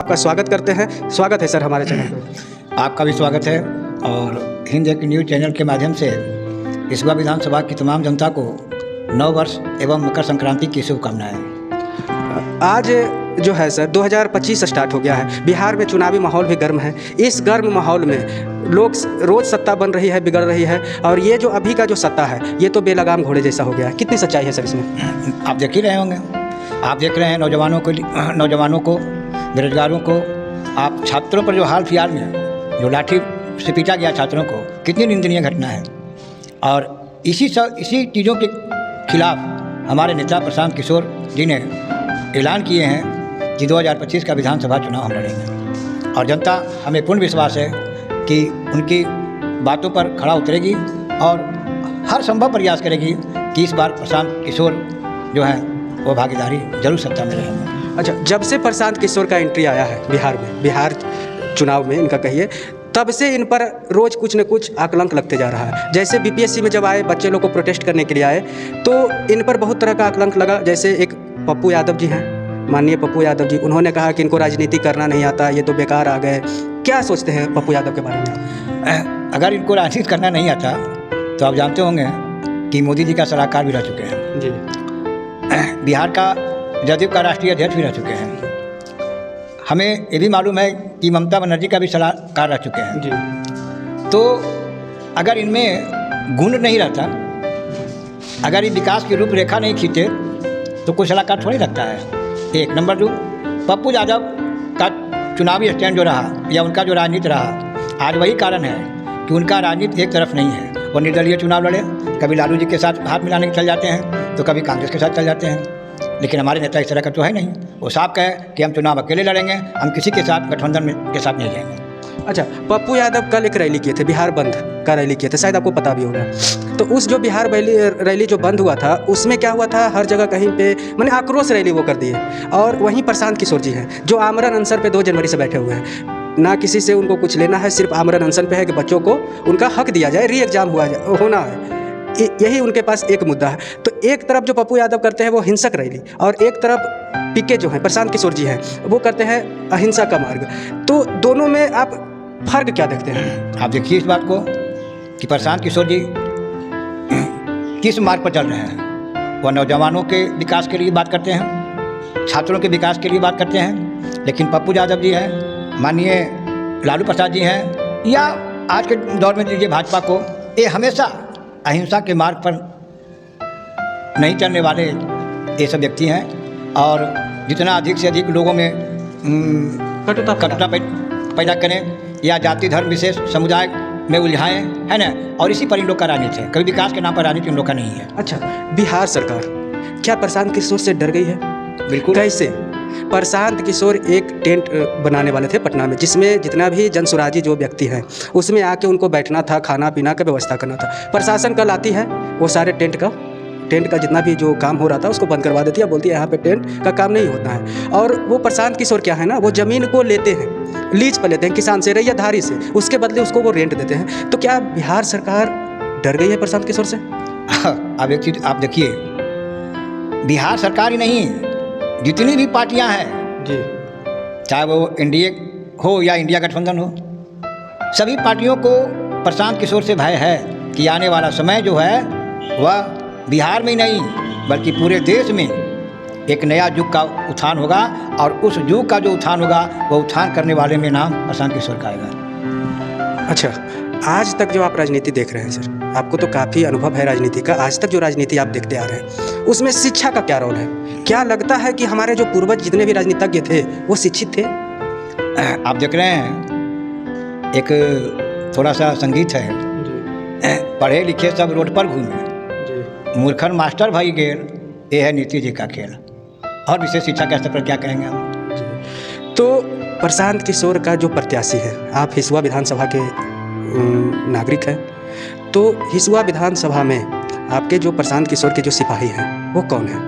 आपका स्वागत करते हैं। स्वागत है सर हमारे चैनल पर। आपका भी स्वागत है और हिंद एक न्यूज़ चैनल के माध्यम से हिसुआ विधानसभा की तमाम जनता को नव वर्ष एवं मकर संक्रांति की शुभकामनाएं। आज जो है सर 2025 स्टार्ट हो गया है। बिहार में चुनावी माहौल भी गर्म है। इस गर्म माहौल में लोग रोज़ सत्ता बन रही है, बिगड़ रही है, और ये जो अभी का जो सत्ता है ये तो बेलगाम घोड़े जैसा हो गया है। कितनी सच्चाई है सर इसमें? आप देख ही रहे होंगे, आप देख रहे हैं नौजवानों को, बेरोजगारों को, आप छात्रों पर जो हाल फिलहाल में जो लाठी से पीटा गया छात्रों को, कितनी निंदनीय घटना है। और इसी चीज़ों के खिलाफ हमारे नेता प्रशांत किशोर जी ने ऐलान किए हैं कि 2025 का विधानसभा चुनाव हम लड़ेंगे, और जनता हमें पूर्ण विश्वास है कि उनकी बातों पर खड़ा उतरेगी और हर संभव प्रयास करेगी कि इस बार प्रशांत किशोर जो है वो भागीदारी जरूर सत्ता में रहेंगे। अच्छा, जब से प्रशांत किशोर का एंट्री आया है बिहार चुनाव में इनका कहिए, तब से इन पर रोज़ कुछ न कुछ आकलंक लगते जा रहा है। जैसे बीपीएससी में जब आए, बच्चे लोग को प्रोटेस्ट करने के लिए आए, तो इन पर बहुत तरह का आकलंक लगा। जैसे एक पप्पू यादव जी हैं, माननीय पप्पू यादव जी, उन्होंने कहा कि इनको राजनीति करना नहीं आता, ये तो बेकार आ गए। क्या सोचते हैं पप्पू यादव के बारे में? अगर इनको राजनीति करना नहीं आता तो आप जानते होंगे कि मोदी जी का सलाहकार भी रह चुके हैं जी, बिहार का जदयू का राष्ट्रीय अध्यक्ष भी रह चुके हैं। हमें ये भी मालूम है कि ममता बनर्जी का भी सलाहकार रह चुके हैं जी। तो अगर इनमें गुण नहीं रहता, अगर ये विकास की रूपरेखा नहीं खींचे तो कोई सलाहकार थोड़ी रखता है। एक नंबर 2, पप्पू यादव का चुनावी स्टैंड जो रहा या उनका जो राजनीति रहा, आज वही कारण है कि उनका राजनीति एक तरफ नहीं है। वो निर्दलीय चुनाव लड़े, कभी लालू जी के साथ हाथ मिलाने के चल जाते हैं तो कभी कांग्रेस के साथ चल जाते हैं। लेकिन हमारे नेता इस तरह का तो है नहीं। वो साफ कहे कि हम चुनाव अकेले लड़ेंगे, हम किसी के साथ गठबंधन के साथ नहीं जाएंगे। अच्छा, पप्पू यादव कल एक रैली किए थे, बिहार बंद का रैली किए थे, शायद आपको पता भी होगा। तो उस जो बिहार रैली जो बंद हुआ था, उसमें क्या हुआ था, हर जगह कहीं पे मैंने आक्रोश रैली वो कर दी है। और वहीं प्रशांत किशोर जी हैं जो आमरण अनशन पे 2 जनवरी से बैठे हुए हैं। ना किसी से उनको कुछ लेना है, सिर्फ आमरण अनशन पे है कि बच्चों को उनका हक दिया जाए, री एग्जाम होना है, यही उनके पास एक मुद्दा है। तो एक तरफ जो पप्पू यादव करते हैं वो हिंसक रैली, और एक तरफ पीके जो हैं प्रशांत किशोर जी हैं वो करते हैं अहिंसा का मार्ग। तो दोनों में आप फर्क क्या देखते हैं? आप देखिए इस बात को कि प्रशांत किशोर जी किस मार्ग पर चल रहे हैं। वह नौजवानों के विकास के लिए बात करते हैं, छात्रों के विकास के लिए बात करते हैं। लेकिन पप्पू यादव जी हैं, माननीय लालू प्रसाद जी हैं, या आज के दौर में लीजिए भाजपा को, ये हमेशा अहिंसा के मार्ग पर नहीं चलने वाले ये सब व्यक्ति हैं। और जितना अधिक से अधिक लोगों में कटुता पैदा करें या जाति धर्म विशेष समुदाय में उलझाएं, है ना, और इसी पर इन लोग का राजनीति है। कभी विकास के नाम पर राजनीति इन लोग का नहीं है। अच्छा, बिहार सरकार क्या प्रशांत किशोर से डर गई है? बिल्कुल। कैसे? प्रशांत किशोर एक टेंट बनाने वाले थे पटना में, जिसमें जितना भी जनसुराजी जो व्यक्ति हैं उसमें आके उनको बैठना था, खाना पीना का व्यवस्था करना था। प्रशासन कल आती है, वो सारे टेंट का जितना भी जो काम हो रहा था उसको बंद करवा देती है, बोलती है यहाँ पे टेंट का काम नहीं होता है। और वो प्रशांत किशोर क्या है ना, वो ज़मीन को लेते हैं, लीज पर लेते हैं किसान से, रैयतधारी से, उसके बदले उसको वो रेंट देते हैं। तो क्या बिहार सरकार डर गई है प्रशांत किशोर से? अब एक चीज़ आप देखिए, बिहार सरकार ही नहीं, जितनी भी पार्टियां हैं जी, चाहे वो एनडीए हो या इंडिया गठबंधन हो, सभी पार्टियों को प्रशांत किशोर से भय है कि आने वाला समय जो है वह बिहार में ही नहीं बल्कि पूरे देश में एक नया युग का उत्थान होगा। और उस युग का जो उत्थान होगा वो उत्थान करने वाले में नाम प्रशांत किशोर का आएगा। अच्छा, आज तक जो आप राजनीति देख रहे हैं सर, आपको तो काफ़ी अनुभव है राजनीति का। आज तक जो राजनीति आप देखते आ रहे हैं उसमें शिक्षा का क्या रोल है? क्या लगता है कि हमारे जो पूर्वज जितने भी राजनीतिज्ञ थे वो शिक्षित थे? आप देख रहे हैं, एक थोड़ा सा संगीत है, पढ़े लिखे सब रोड पर घूमे, मूर्खन मास्टर भाई गेल, ये है नीति जी का खेल। और विशेष शिक्षा के स्तर पर क्या कहेंगे हम? तो प्रशांत किशोर का जो प्रत्याशी है, आप हिसुआ विधानसभा के नागरिक हैं, तो हिसुआ विधानसभा में आपके जो प्रशांत किशोर के जो सिपाही हैं वो कौन हैं?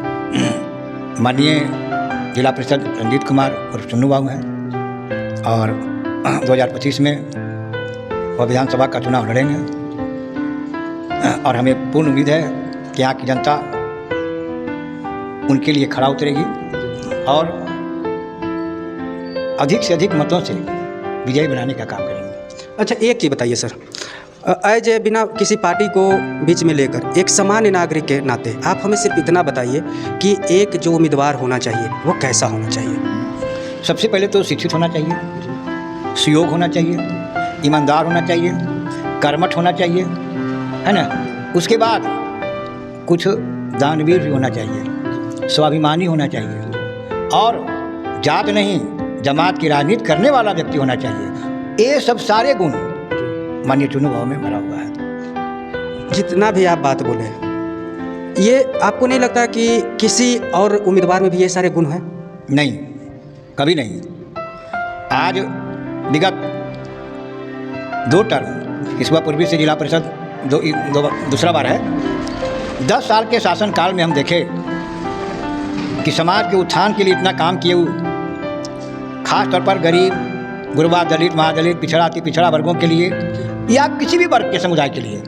माननीय जिला परिषद रंजीत कुमार और चुन्नू बाबू हैं, और 2025 में वह विधानसभा का चुनाव लड़ेंगे। और हमें पूर्ण उम्मीद है कि यहाँ की जनता उनके लिए खड़ा उतरेगी और अधिक से अधिक मतों से विजयी बनाने का काम करेंगे। अच्छा, एक चीज़ बताइए सर, एज ए बिना किसी पार्टी को बीच में लेकर एक सामान्य नागरिक के नाते आप हमें सिर्फ इतना बताइए कि एक जो उम्मीदवार होना चाहिए वो कैसा होना चाहिए? सबसे पहले तो शिक्षित होना चाहिए, सुयोग होना चाहिए, ईमानदार होना चाहिए, कर्मठ होना चाहिए, है ना। उसके बाद कुछ दानवीर भी होना चाहिए, स्वाभिमानी होना चाहिए और जात नहीं जमात की राजनीति करने वाला व्यक्ति होना चाहिए। ये सब सारे गुण माननीय चुनाव भाव में भरा हुआ है। जितना भी आप बात बोले, ये आपको नहीं लगता कि किसी और उम्मीदवार में भी ये सारे गुण हैं? नहीं, कभी नहीं। आज विगत 2 टर्म, इस बार पूर्वी से जिला परिषद दूसरा बार है, 10 साल के शासनकाल में हम देखे कि समाज के उत्थान के लिए इतना काम किए हुए, खास तौर पर गरीब, गुरबा, दलित, महादलित, पिछड़ा, अति पिछड़ा वर्गों के लिए या किसी भी वर्ग के समुदाय के लिए,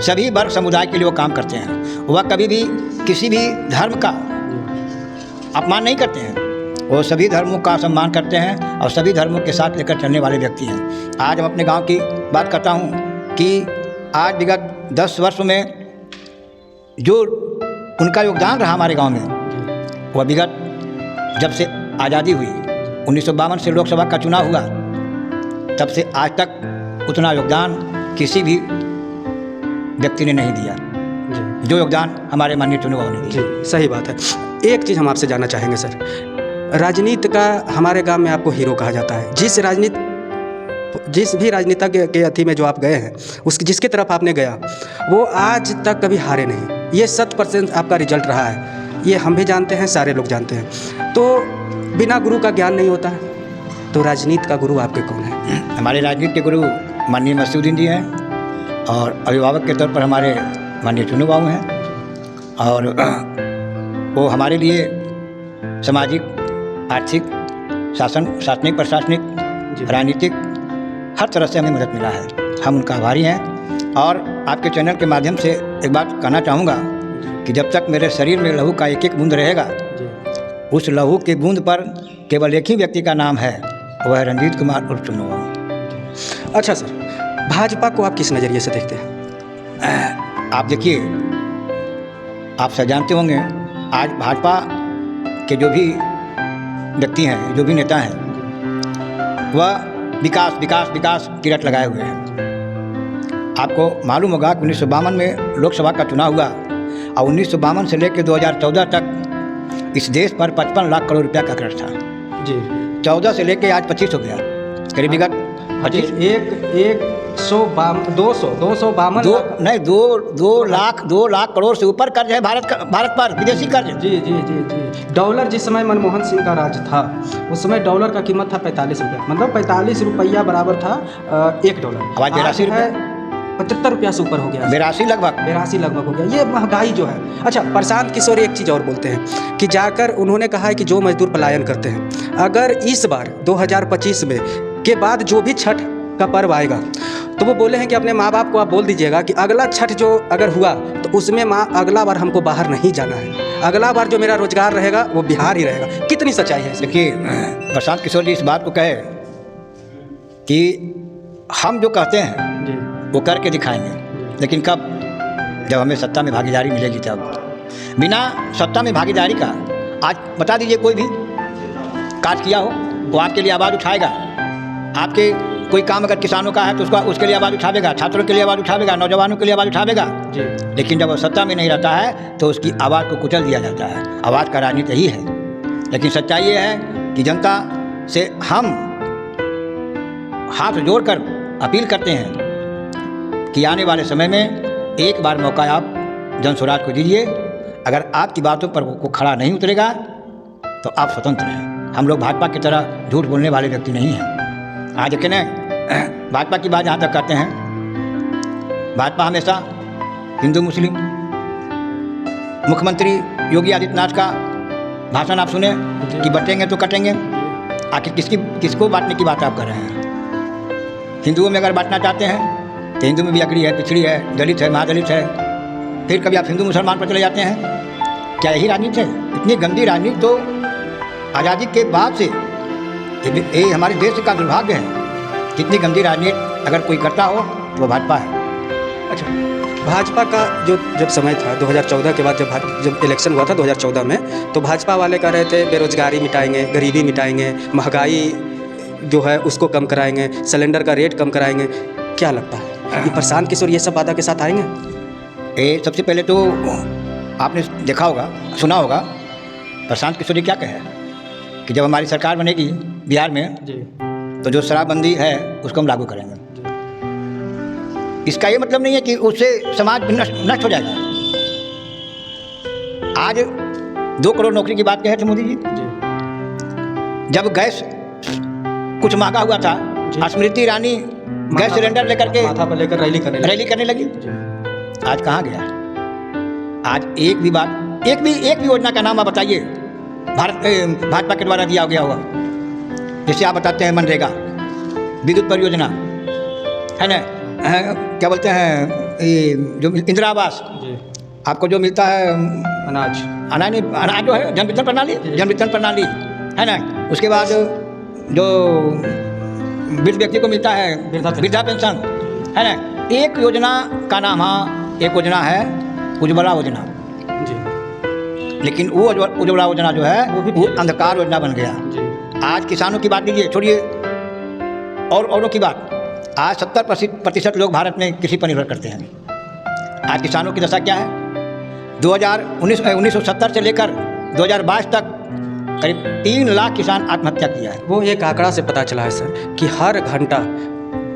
सभी वर्ग समुदाय के लिए वो काम करते हैं। वह कभी भी किसी भी धर्म का अपमान नहीं करते हैं, वो सभी धर्मों का सम्मान करते हैं और सभी धर्मों के साथ लेकर चलने वाले व्यक्ति हैं। आज हम अपने गांव की बात करता हूं कि आज विगत 10 वर्ष में जो उनका योगदान रहा हमारे गांव में, वह विगत जब से आज़ादी हुई, 1952 से लोकसभा का चुनाव हुआ, तब से आज तक उतना योगदान किसी भी व्यक्ति ने नहीं दिया जो योगदान हमारे माननीय चुनाव ने दिया। जी, सही बात है। एक चीज़ हम आपसे जानना चाहेंगे सर, राजनीति का हमारे गांव में आपको हीरो कहा जाता है। जिस भी राजनीतिज्ञ के अथी में जो आप गए हैं, उसकी जिसके तरफ आपने गया, वो आज तक कभी हारे नहीं। ये 100% आपका रिजल्ट रहा है, ये हम भी जानते हैं, सारे लोग जानते हैं। तो बिना गुरु का ज्ञान नहीं होता है, तो राजनीति का गुरु आपके कौन है? हमारे राजनीति के गुरु माननीय मसूदुद्दीन जी हैं और अभिभावक के तौर पर हमारे माननीय चुनू बाबू हैं। और वो हमारे लिए सामाजिक, आर्थिक, शासनिक, प्रशासनिक, राजनीतिक हर तरह से हमें मदद मिला है। हम उनका आभारी हैं। और आपके चैनल के माध्यम से एक बात कहना चाहूँगा कि जब तक मेरे शरीर में लहू का एक एक बूंद रहेगा, उस लहू के बूंद पर केवल एक ही व्यक्ति का नाम है, वह है रणजीत कुमार उर्फ चुन्नू बाबू। अच्छा सर, भाजपा को आप किस नज़रिए से देखते हैं? आप देखिए, आप सब जानते होंगे, आज भाजपा के जो भी व्यक्ति हैं, जो भी नेता हैं, वह विकास विकास विकास की रट लगाए हुए हैं। आपको मालूम होगा कि 1952 में लोकसभा का चुनाव हुआ और 1952 से लेकर 2014 तक इस देश पर 55 लाख करोड़ रुपया का कर्ज था जी। 14 से लेकर आज 25 हो गया, करीब विगत 25 2 लाख करोड़ से ऊपर कर्ज है भारत पर, विदेशी कर्ज। जी जी जी जी। डॉलर जिस समय मनमोहन सिंह का राज था, उस समय डॉलर का कीमत था 45 रुपया, मतलब 45 रुपया बराबर था $1। आज 82 रुपये, 75 रुपया से ऊपर हो गया, 82 लगभग हो गया। ये महंगाई जो है। अच्छा, प्रशांत किशोर एक चीज़ और बोलते हैं कि जाकर उन्होंने कहा है कि जो मजदूर पलायन करते हैं, अगर इस बार 2025 में के बाद जो भी छठ का पर्व आएगा, तो वो बोले हैं कि अपने माँ बाप को आप बोल दीजिएगा कि अगला छठ जो अगर हुआ तो उसमें अगला बार हमको बाहर नहीं जाना है, अगला बार जो मेरा रोजगार रहेगा वो बिहार ही रहेगा। कितनी सच्चाई है? देखिए, प्रशांत किशोर जी इस बात को कहे कि हम जो कहते हैं वो करके दिखाएंगे, लेकिन कब? जब हमें सत्ता में भागीदारी मिलेगी तब। बिना सत्ता में भागीदारी का आज बता दीजिए, कोई भी काज किया हो वो आपके लिए आवाज़ उठाएगा। आपके कोई काम अगर किसानों का है तो उसके लिए आवाज़ उठावेगा, छात्रों के लिए आवाज़ उठावेगा, नौजवानों के लिए आवाज़ उठावेगा। लेकिन जब वो सत्ता में नहीं रहता है तो उसकी आवाज़ को कुचल दिया जाता है। आवाज़ का राजनीति यही है। लेकिन सच्चाई ये है कि जनता से हम हाथ जोड़कर अपील करते हैं कि आने वाले समय में एक बार मौका आप जन स्वराज को दीजिए। अगर आपकी बातों पर वो खड़ा नहीं उतरेगा तो आप स्वतंत्र हैं। हम लोग भाजपा की तरह झूठ बोलने वाले व्यक्ति नहीं हैं। आज देखिए ना, भाजपा की बात जहाँ तक करते हैं, भाजपा हमेशा हिंदू मुस्लिम, मुख्यमंत्री योगी आदित्यनाथ का भाषण आप सुने कि बटेंगे तो कटेंगे। आखिर किसको बांटने की बात आप कर रहे हैं? हिंदुओं में अगर बांटना चाहते हैं तो हिंदू में भी अकड़ी है, पिछड़ी है, दलित है, महादलित है, फिर कभी आप हिंदू मुसलमान पर चले जाते हैं। क्या यही राजनीति है? इतनी गंदी राजनीति तो आज़ादी के बाद से ये हमारे देश का दुर्भाग्य है। कितनी गंदी राजनीति अगर कोई करता हो तो वो भाजपा है। अच्छा, भाजपा का जब समय था 2014 के बाद, जब इलेक्शन हुआ था 2014 में, तो भाजपा वाले कह रहे थे बेरोजगारी मिटाएंगे, गरीबी मिटाएंगे, महंगाई जो है उसको कम कराएंगे, सिलेंडर का रेट कम कराएंगे। क्या लगता है ये प्रशांत किशोर ये सब वादा के साथ आएंगे? ये सबसे पहले तो आपने देखा होगा, सुना होगा प्रशांत किशोर जी क्या कहे कि जब हमारी सरकार बनेगी बिहार में जी, तो जो शराबबंदी है उसको हम लागू करेंगे। इसका ये मतलब नहीं है कि उससे समाज नष्ट हो जाएगा। आज 2 करोड़ नौकरी की बात कहे थे मोदी जी। जब गैस कुछ महंगा हुआ था, स्मृति ईरानी गैस सिलेंडर लेकर के माथा पर लेकर रैली करने लगी। आज कहाँ गया? आज एक भी योजना का नाम आप बताइए भाजपा के द्वारा दिया गया हुआ। जैसे आप बताते हैं मनरेगा, विद्युत परियोजना है ना, क्या बोलते हैं ये जो इंदिरा आवास, आपको जो मिलता है अनाज जो है जन वितरण प्रणाली है ना, उसके बाद जो वृद्ध व्यक्ति को मिलता है वृद्धा पेंशन है ना। एक योजना का नाम, हाँ एक योजना है उज्ज्वला योजना, लेकिन वो उज्ज्वला योजना जो है वो अंधकार योजना बन गया। आज किसानों की बात लीजिए, छोड़िए औरों की बात, आज 70% लोग भारत में कृषि पर निर्भर करते हैं। आज किसानों की दशा क्या है? 1970 से लेकर 2022 तक करीब 3 लाख किसान आत्महत्या किया है। वो एक आंकड़ा से पता चला है सर कि हर घंटा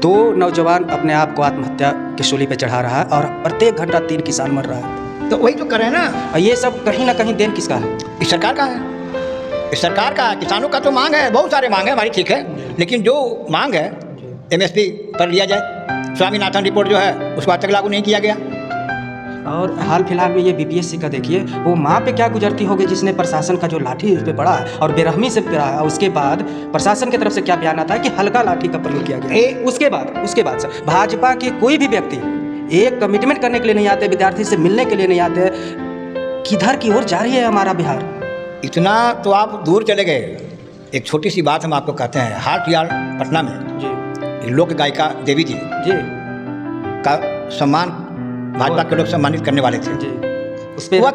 2 नौजवान अपने आप को आत्महत्या की सूली पे चढ़ा रहा है और प्रत्येक घंटा 3 किसान मर रहा है। तो वही तो कर रहे हैं ना। और ये सब कहीं ना कहीं देन किसका है? इस सरकार का है। इस सरकार का, किसानों का तो मांग है, बहुत सारे मांग है हमारी, ठीक है, लेकिन जो मांग है MSP पर लिया जाए। स्वामीनाथन रिपोर्ट जो है उसको आज तक लागू नहीं किया गया। और हाल फिलहाल में ये BPSC का देखिए, वो माँ पे क्या गुजरती होगी जिसने प्रशासन का जो लाठी उस पर पड़ा है और बेरहमी से पड़ा है। उसके बाद प्रशासन की तरफ से क्या बयान आता है कि हल्का लाठी का प्रयोग किया गया। उसके बाद सर भाजपा के कोई भी व्यक्ति एक कमिटमेंट करने के लिए नहीं आते, विद्यार्थी से मिलने के लिए नहीं आते। किधर की ओर जा रही है हमारा बिहार? इतना तो आप दूर चले गए। एक छोटी सी बात हम आपको कहते हैं, हाट यार्ड पटना में जी लोक गायिका देवी जी का सम्मान भाजपा के लोग सम्मानित करने वाले थे जी। उस पर वह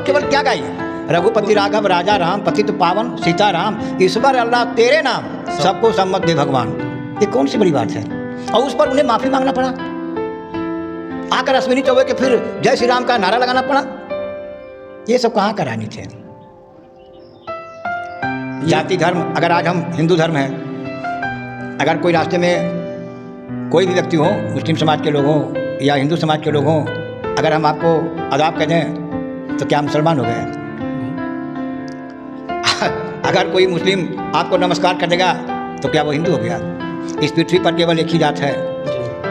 केवल क्या गाई? रघुपति राघव राजा राम पतित पावन सीता राम ईश्वर अल्लाह तेरे नाम सबको सम्मत दे भगवान। ये कौन सी बड़ी बात है? और उस पर उन्हें माफी मांगना पड़ा, आकर अश्विनी चौबे के फिर जय श्री राम का नारा लगाना पड़ा। ये सब कहाँ का राजनीति है? जाति धर्म, अगर आज हम हिंदू धर्म हैं, अगर कोई रास्ते में कोई भी व्यक्ति हो, मुस्लिम समाज के लोग हों या हिंदू समाज के लोग हों, अगर हम आपको आदाब कह दें तो क्या मुसलमान हो गए? अगर कोई मुस्लिम आपको नमस्कार कर देगा तो क्या वो हिंदू हो गया? इस पृथ्वी पर केवल एक ही जात है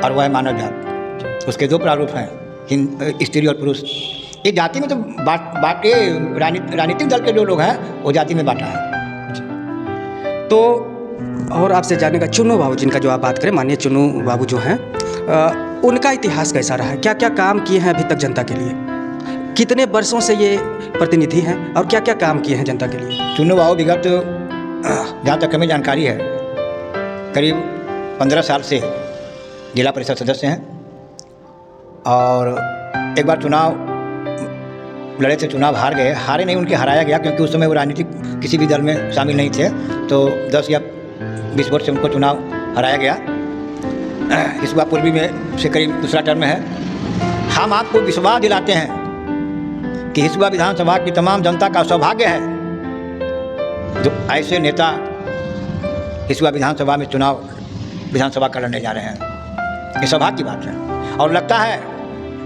और वह है मानव जात। उसके 2 प्रारूप हैं, स्त्री और पुरुष। ये जाति में तो बांट के राजनीतिक दल के जो लोग हैं वो जाति में बांटा है। तो और आपसे जानने का, चुन्नू बाबू जिनका जो आप बात करें, माननीय चुन्नू बाबू जो हैं, उनका इतिहास कैसा रहा है? क्या क्या काम किए हैं अभी तक जनता के लिए? कितने वर्षों से ये प्रतिनिधि हैं और क्या क्या काम किए हैं जनता के लिए? चुन्नू बाबू विगत, जहाँ तक हमें जानकारी है, करीब 15 साल से जिला परिषद सदस्य हैं और एक बार चुनाव लड़े थे, चुनाव हारे नहीं, उनके हराया गया क्योंकि उस समय वो राजनीतिक किसी भी दल में शामिल नहीं थे। तो 10 या 20 वर्ष से उनको चुनाव हराया गया। इस बार पूर्वी में से करीब दूसरा टर्म है। हम आपको विश्वास दिलाते हैं कि हिसुआ विधानसभा की तमाम जनता का सौभाग्य है जो ऐसे नेता हिसुआ विधानसभा में विधानसभा का लड़ने जा रहे हैं। ये सौभाग्य की बात है और लगता है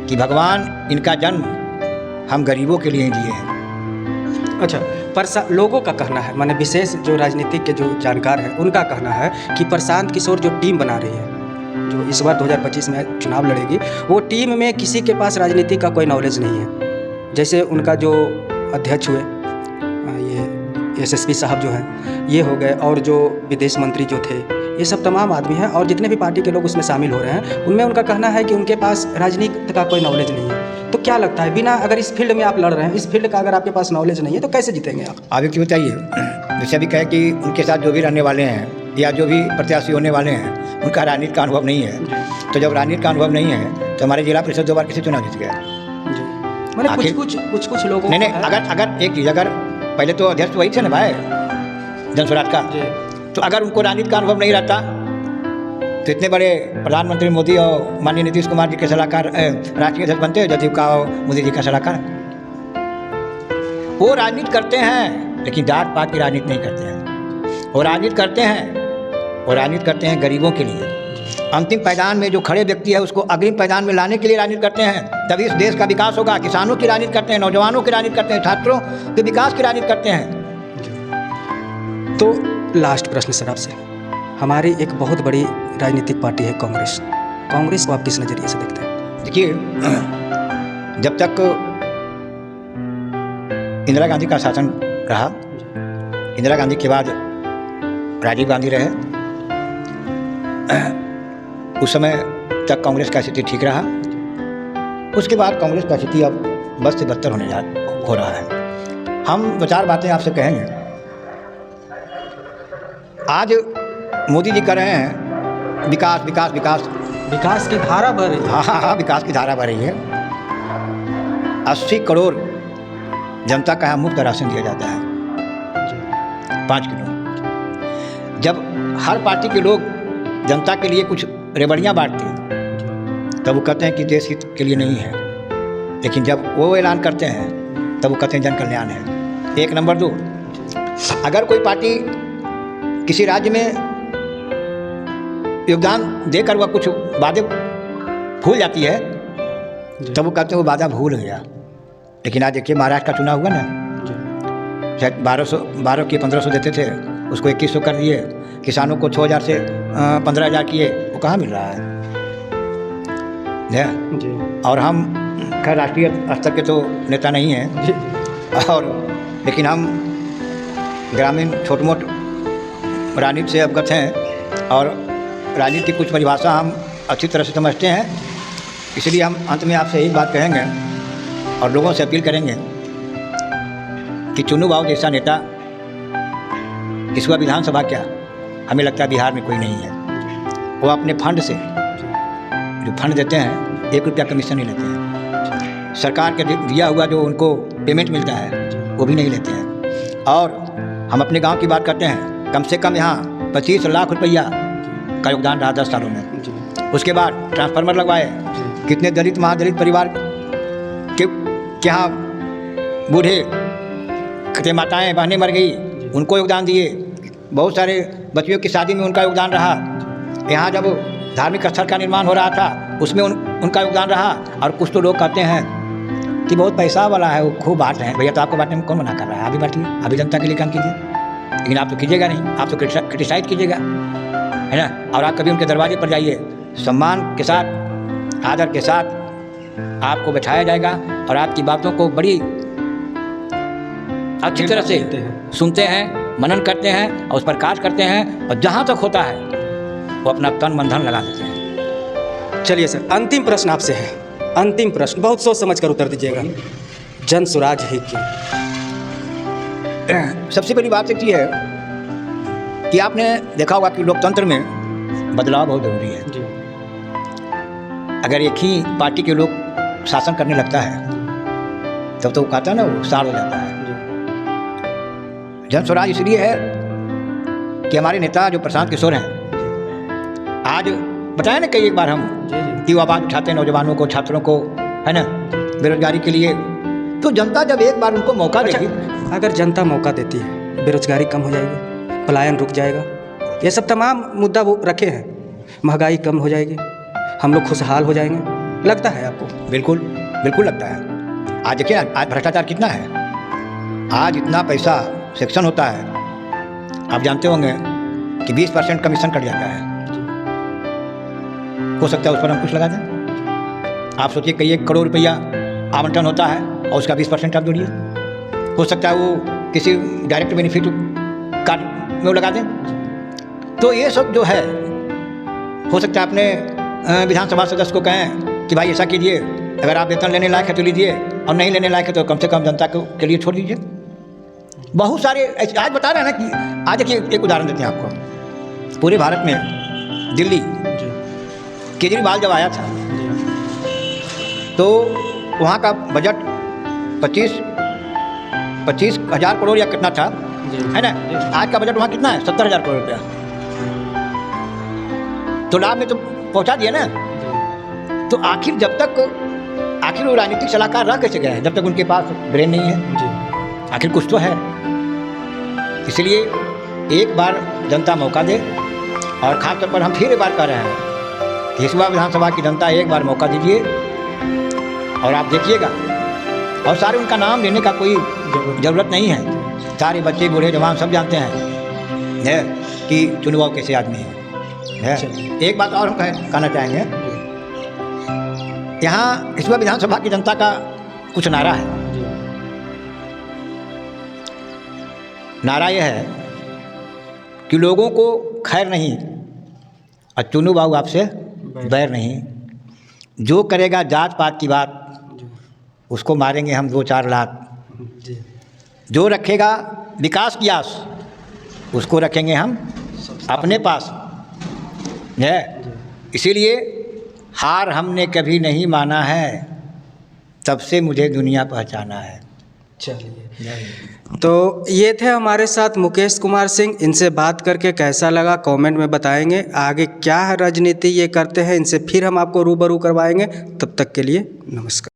कि भगवान इनका जन्म हम गरीबों के लिए ही दिए हैं। अच्छा, पर लोगों का कहना है, माने विशेष जो राजनीतिक के जो जानकार हैं उनका कहना है कि प्रशांत किशोर जो टीम बना रही है, जो इस बार 2025 में चुनाव लड़ेगी, वो टीम में किसी के पास राजनीति का कोई नॉलेज नहीं है। जैसे उनका जो अध्यक्ष हुए ये SSP साहब जो हैं ये हो गए, और जो विदेश मंत्री जो थे, ये सब तमाम आदमी हैं और जितने भी पार्टी के लोग उसमें शामिल हो रहे हैं, उनमें उनका कहना है कि उनके पास राजनीति का कोई नॉलेज नहीं है। तो क्या लगता है, बिना अगर इस फील्ड में आप लड़ रहे हैं, इस फील्ड का अगर आपके पास नॉलेज नहीं है तो कैसे जीतेंगे आप? आप एक बताइए, जैसे अभी कहे कि उनके साथ जो भी रहने वाले हैं या जो भी प्रत्याशी होने वाले हैं उनका राजनीति का अनुभव नहीं है। तो जब राजनीति का अनुभव नहीं है तो हमारे जिला परिषद 2 बार किसी चुनाव जीत गया। मैंने कुछ लोगों नहीं, अगर एक चीज़, अगर पहले तो अध्यक्ष तो वही थे ना भाई जन स्वराज का, तो अगर उनको राजनीति का अनुभव नहीं रहता तो इतने बड़े प्रधानमंत्री मोदी और माननीय नीतीश कुमार जी के सलाहकार राष्ट्रीय अध्यक्ष बनते हैं, जदयू का और मोदी जी का सलाहकार। वो राजनीति करते हैं लेकिन जात पात की राजनीति नहीं करते हैं। वो राजनीति करते हैं गरीबों के लिए। अंतिम पायदान में जो खड़े व्यक्ति है उसको अग्रिम पायदान में लाने के लिए राजनीति करते हैं, तभी इस देश का विकास होगा। किसानों की राजनीति करते हैं, नौजवानों की राजनीति करते हैं, छात्रों के विकास की राजनीति करते हैं। तो लास्ट प्रश्न सर आपसे, हमारी एक बहुत बड़ी राजनीतिक पार्टी है कांग्रेस को आप किस नज़रिए से देखते हैं? देखिए, जब तक इंदिरा गांधी का शासन रहा, इंदिरा गांधी के बाद राजीव गांधी रहे, उस समय तक कांग्रेस का स्थिति ठीक रहा। उसके बाद कांग्रेस का स्थिति अब बद से बदतर हो रहा है। हम 2-4 बातें आपसे कहेंगे। आज मोदी जी कर रहे हैं विकास विकास विकास विकास की धारा बह रही है। हाँ, विकास की धारा बह रही है। 80 करोड़ जनता का यहाँ मुफ्त राशन दिया जाता है 5 किलो। जब हर पार्टी के लोग जनता के लिए कुछ रेवड़ियाँ बांटते हैं तब वो कहते हैं कि देश हित के लिए नहीं है, लेकिन जब वो ऐलान करते हैं तब वो कहते हैं जन कल्याण है। 1 नंबर 2, अगर कोई पार्टी किसी राज्य में योगदान देकर वह कुछ वादे भूल जाती है तब वो कहते हैं वो वादा भूल गया। लेकिन आज देखिए महाराष्ट्र का चुनाव हुआ ना, शायद 1200 के 1500 देते थे, उसको 2100 कर दिए। किसानों को 6000 से 15000 किए, वो कहाँ मिल रहा है जी। और हम खैर राष्ट्रीय स्तर के तो नेता नहीं हैं, और लेकिन हम ग्रामीण छोट मोट राजनीति से अवगत हैं और राजनीति की कुछ परिभाषा हम अच्छी तरह से समझते हैं। इसलिए हम अंत में आपसे यही बात कहेंगे और लोगों से अपील करेंगे कि चुनू बाबू जैसा नेता इस बार विधानसभा क्या, हमें लगता है बिहार में कोई नहीं है। वो अपने फंड से जो फंड देते हैं 1 रुपया कमीशन नहीं लेते हैं। सरकार के दिया हुआ जो उनको पेमेंट मिलता है वो भी नहीं लेते हैं। और हम अपने गांव की बात करते हैं, कम से कम यहाँ 25 लाख रुपया का योगदान रहा 10 सालों में। उसके बाद ट्रांसफार्मर लगवाए, कितने दलित महादलित परिवार के यहाँ बूढ़े कते माताएँ बहनें मर गई, उनको योगदान दिए। बहुत सारे बच्चियों की शादी में उनका योगदान रहा। यहाँ जब धार्मिक स्थल का निर्माण हो रहा था उसमें उनका योगदान रहा। और कुछ तो लोग कहते हैं कि बहुत पैसा वाला है, वो खूब बांट रहे हैं। भैया तो आपको बांटने में कौन मना कर रहा है? आप भी बांटिए, आप भी जनता के लिए काम कीजिए। लेकिन आप तो कीजिएगा नहीं, आप तो क्रिटिसाइज कीजिएगा, है ना। और आप कभी उनके दरवाजे पर जाइए, सम्मान के साथ आदर के साथ आपको बैठाया जाएगा और आपकी बातों को बड़ी अच्छी तरह से सुनते हैं, मनन करते हैं और उस पर कार्य करते हैं। और जहाँ तक होता है वो अपना तन मन धन लगा देते हैं। चलिए सर, अंतिम प्रश्न आपसे है, अंतिम प्रश्न, बहुत सोच समझ कर उत्तर दीजिएगा। जन स्वराज है क्या? सबसे पहली बात एक ये है कि आपने देखा होगा कि लोकतंत्र में बदलाव बहुत ज़रूरी है जी। अगर एक ही पार्टी के लोग शासन करने लगता है तब तो वो कहता है ना, वो साड़ हो जाता है। जन स्वराज इसलिए है कि हमारे नेता जो प्रशांत किशोर हैं, आज बताया ना कई एक बार हम कि वो आवाज़ उठाते हैं नौजवानों को, छात्रों को, है ना, बेरोजगारी के लिए। तो जनता जब एक बार उनको मौका देगी, अगर जनता मौका देती है, बेरोजगारी कम हो जाएगी, पलायन रुक जाएगा, ये सब तमाम मुद्दा वो रखे हैं, महंगाई कम हो जाएगी, हम लोग खुशहाल हो जाएंगे। लगता है आपको? बिल्कुल बिल्कुल लगता है। आज देखिए, आज भ्रष्टाचार कितना है, आज इतना पैसा सेक्शन होता है। आप जानते होंगे कि 20% कमीशन कट जाता है। हो सकता है उस पर हम कुछ लगा दें। आप सोचिए कि 1 करोड़ रुपया आवंटन होता है और उसका 20% आप जोड़िए। हो सकता है वो किसी डायरेक्ट बेनिफिट कार्ड में वो लगा दें। तो ये सब जो है, हो सकता है अपने विधानसभा सदस्य को कहें कि भाई ऐसा कीजिए, अगर आप वेतन लेने लायक है तो लीजिए और नहीं लेने लायक है तो कम से कम जनता के लिए छोड़ दीजिए। बहुत सारे आज बता रहे हैं ना कि आज देखिए एक उदाहरण देते हैं आपको। पूरे भारत में दिल्ली जी केजरीवाल जब आया था तो वहाँ का बजट 25,000 करोड़ या कितना था, जी है ना। आज का बजट वहाँ कितना है? 70,000 करोड़ रुपया। तो लाभ में तो पहुँचा दिया ना। तो आखिर जब तक वो राजनीतिक सलाहकार रह कैसे गए हैं जब तक उनके पास ब्रेन नहीं है? जी आखिर कुछ तो है। इसलिए एक बार जनता मौका दे, और ख़ास तौर पर हम फिर एक बार कह रहे हैं कि इस बार विधानसभा की जनता एक बार मौका दीजिए और आप देखिएगा। और सारे उनका नाम लेने का कोई ज़रूरत नहीं है, सारे बच्चे बूढ़े जवान सब जानते हैं कि चुनाव कैसे आदमी है। एक बात और हम कहना चाहेंगे, यहाँ इस बार विधानसभा की जनता का कुछ नारा है। नारा यह है कि लोगों को खैर नहीं और चुनू बाबू आपसे बैर नहीं, जो करेगा जात पात की बात उसको मारेंगे हम 2-4 लाख, जो रखेगा विकास की आस उसको रखेंगे हम अपने पास है। इसीलिए हार हमने कभी नहीं माना है, तब से मुझे दुनिया पहचाना है। चलिए, तो ये थे हमारे साथ मुकेश कुमार सिंह। इनसे बात करके कैसा लगा कमेंट में बताएंगे। आगे क्या है राजनीति ये करते हैं, इनसे फिर हम आपको रूबरू करवाएंगे। तब तक के लिए नमस्कार।